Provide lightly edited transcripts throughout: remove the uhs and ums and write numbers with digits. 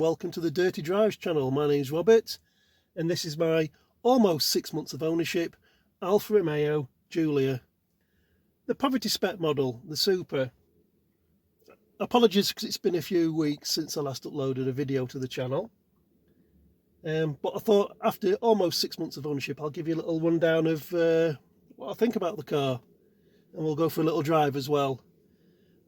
welcome to the Dirty Drives channel. My name's Robert and this is my almost 6 months of ownership Alfa Romeo Giulia. The poverty spec model, the Super. Apologies because it's been a few weeks since I last uploaded a video to the channel. But I thought after almost 6 months of ownership I'll give you a little rundown of what I think about the car. And we'll go for a little drive as well.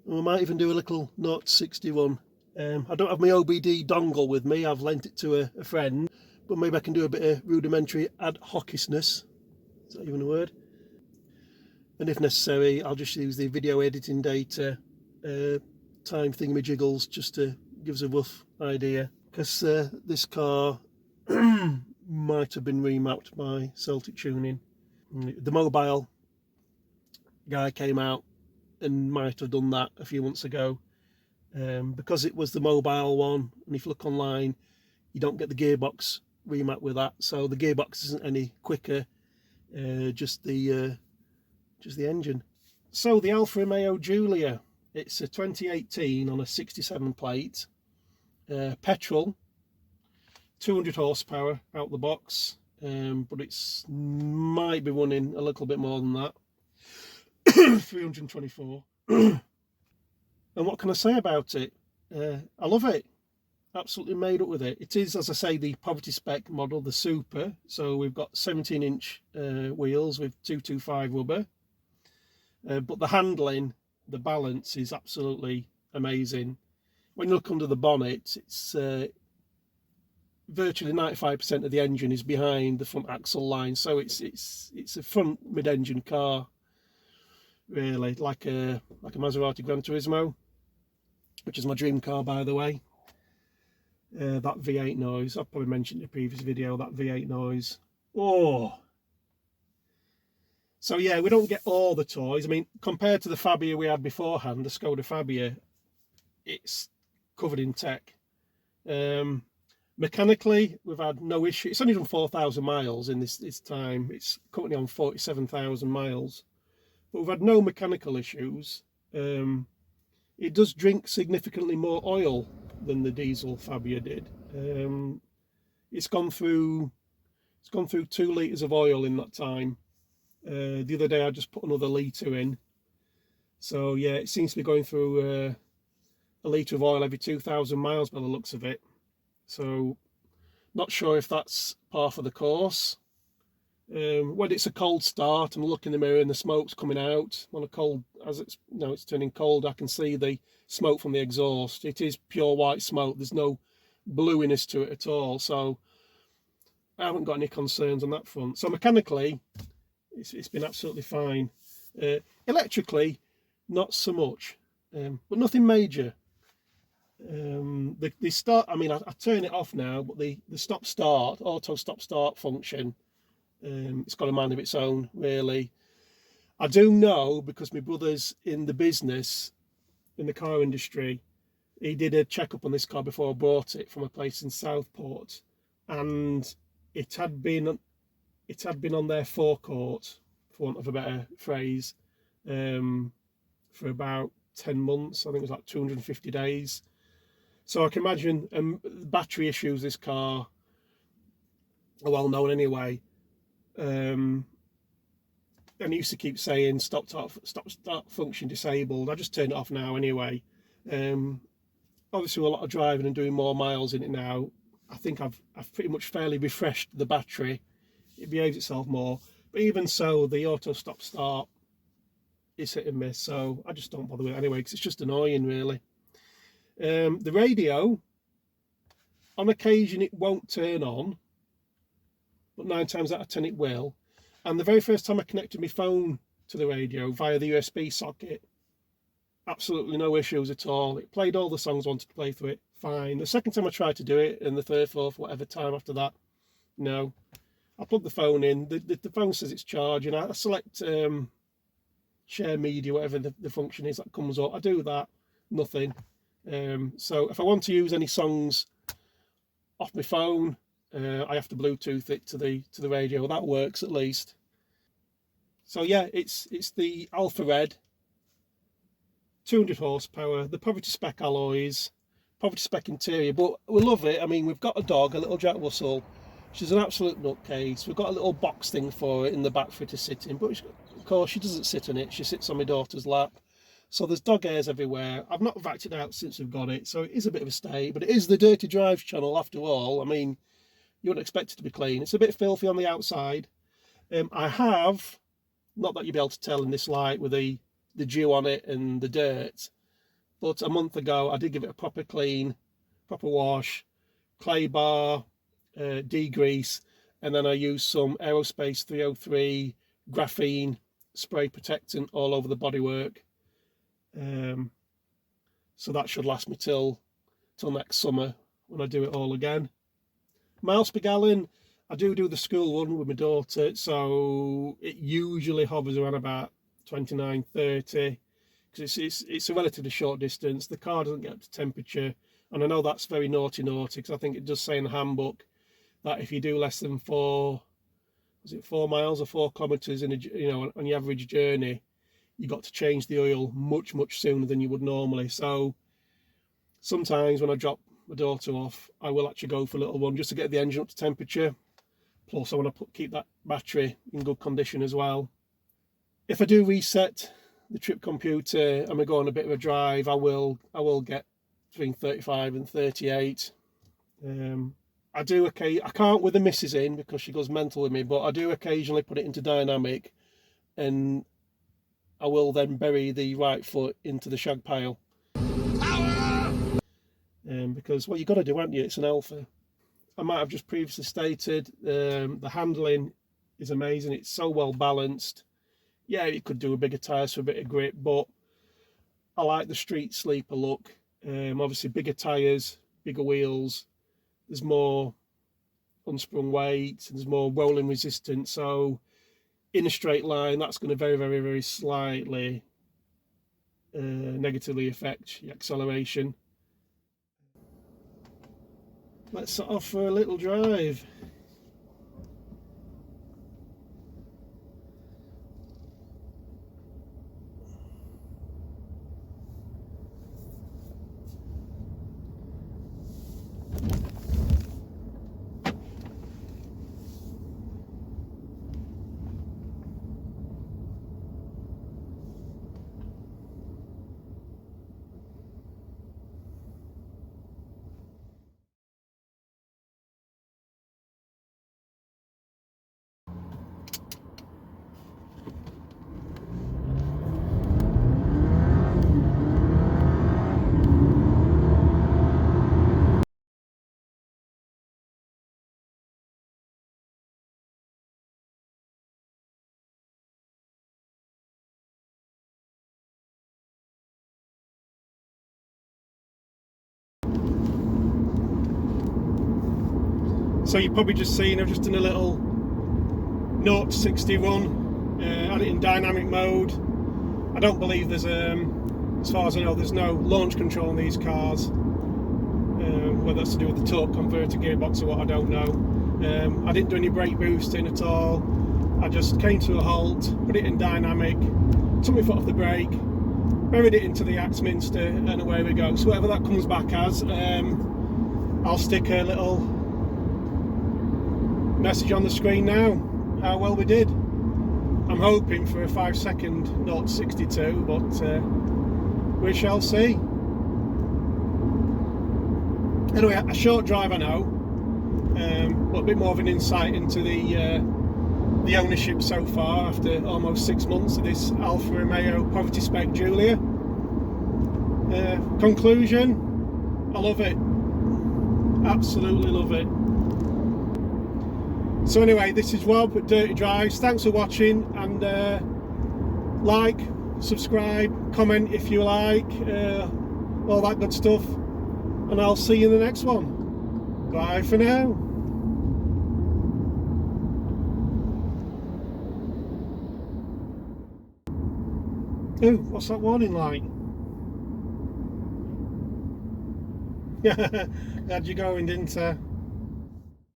And we might even do a little 0 to 60 run. I don't have my OBD dongle with me, I've lent it to a friend, but maybe I can do a bit of rudimentary ad hocness. Is that even a word? And if necessary, I'll just use the video editing data, time thingamajiggles, just to give us a rough idea. Because this car might have been remapped by Celtic Tuning. The mobile guy came out and might have done that a few months ago. Because it was the mobile one, and if you look online you don't get the gearbox remap with that, so the gearbox isn't any quicker, just the engine. So the Alfa Romeo Giulia, it's a 2018 on a 67 plate, petrol, 200 horsepower out the box, but it's might be running a little bit more than that. 324. And what can I say about it? I love it. Absolutely made up with it. It is, as I say, the poverty spec model, the Super. So we've got 17-inch wheels with 225 rubber. But the handling, the balance is absolutely amazing. When you look under the bonnet, it's virtually 95% of the engine is behind the front axle line. So it's a front mid-engine car, really, like a Maserati Gran Turismo, which is my dream car, by the way. That V8 noise, I've probably mentioned in a previous video, that V8 noise. Oh! So yeah, we don't get all the toys. I mean, compared to the Fabia we had beforehand, the Skoda Fabia, it's covered in tech. Mechanically, we've had no issue. It's only done 4,000 miles in this time. It's currently on 47,000 miles. But we've had no mechanical issues. It does drink significantly more oil than the diesel Fabia did. It's gone through 2 litres of oil in that time. The other day I just put another litre in. So yeah, it seems to be going through a litre of oil every 2,000 miles by the looks of it. So not sure if that's par for the course. When it's a cold start and I look in the mirror and the smoke's coming out, on a cold, as it's it's turning cold, I can see the smoke from the exhaust. It is pure white smoke, there's no bluiness to it at all, so I haven't got any concerns on that front. So mechanically it's been absolutely fine. Electrically not so much, but nothing major. The start, I mean, I turn it off now, but the stop start, auto stop start function, it's got a mind of its own, really. I do know, because my brother's in the business, in the car industry, he did a check-up on this car before I bought it from a place in Southport, and it had been on their forecourt, for want of a better phrase, for about 10 months. I think it was like 250 days. So I can imagine battery issues, this car are well known anyway. And it used to keep saying stop start function disabled. I just turned it off now anyway. Obviously with a lot of driving and doing more miles in it now, I think I've pretty much fairly refreshed the battery. It behaves itself more, but even so the auto stop start is hit and miss, so I just don't bother with it anyway because it's just annoying, really. The radio, on occasion it won't turn on, but 9 times out of 10 it will. And the very first time I connected my phone to the radio via the USB socket, absolutely no issues at all. It played all the songs I wanted to play through it, fine. The second time I tried to do it, and the third, fourth, whatever time after that, no. I plug the phone in, the phone says it's charging. I select share media, whatever the function is that comes up. I do that, nothing. So if I want to use any songs off my phone, I have to Bluetooth it to the radio. That works at least. So yeah, it's the Alfa Red, 200 horsepower, the poverty spec alloys, poverty spec interior, but we love it. I mean, we've got a dog, a little Jack Russell. She's an absolute nutcase. We've got a little box thing for her in the back for her to sit in, but of course she doesn't sit on it. She sits on my daughter's lap. So there's dog hairs everywhere. I've not vacuumed it out since we've got it, so it is a bit of a state, but it is the Dirty Drives channel after all. I mean, you wouldn't expect it to be clean. It's a bit filthy on the outside. I have, not that you'll be able to tell in this light with the dew on it and the dirt, but a month ago I did give it a proper clean, proper wash, clay bar, degrease, and then I used some Aerospace 303 graphene spray protectant all over the bodywork. So that should last me till next summer when I do it all again. Miles per gallon, I do the school one with my daughter, so it usually hovers around about 29, 30, because it's a relatively short distance. The car doesn't get up to temperature, and I know that's very naughty, because I think it does say in the handbook that if you do less than 4 miles or 4 kilometres in on your average journey, you got to change the oil much sooner than you would normally. So sometimes when I drop my daughter off, I will actually go for a little one just to get the engine up to temperature. Plus I want to keep that battery in good condition as well. If I do reset the trip computer and we go on a bit of a drive, I will get between 35 and 38. I can't with the missus in because she goes mental with me, but I do occasionally put it into dynamic, and I will then bury the right foot into the shag pile. Because, well, you've got to do, haven't you? It's an Alfa. I might have just previously stated, the handling is amazing. It's so well balanced. Yeah, it could do a bigger tyres for a bit of grip, but I like the street sleeper look. Obviously bigger tyres, bigger wheels. There's more unsprung weight, there's more rolling resistance. So in a straight line, that's going to very slightly negatively affect your acceleration. Let's set off for a little drive. So you've probably just seen I've just done a little 0 to 60 run, had it in dynamic mode. I don't believe there's, as far as I know, there's no launch control in these cars. Whether that's to do with the torque converter gearbox or what, I don't know. I didn't do any brake boosting at all. I just came to a halt, put it in dynamic, took my foot off the brake, buried it into the Axminster, and away we go. So whatever that comes back as, I'll stick a little message on the screen now, how well we did. I'm hoping for a 5-second 0 to 62, but we shall see. Anyway, a short drive I know, but a bit more of an insight into the ownership so far after almost 6 months of this Alfa Romeo Poverty Spec Giulia. Conclusion, I love it. Absolutely love it. So anyway, this is Rob at Dirty Drives. Thanks for watching, and like, subscribe, comment if you like, all that good stuff, and I'll see you in the next one. Bye for now. Ooh, what's that warning light? Had you going, didn't I?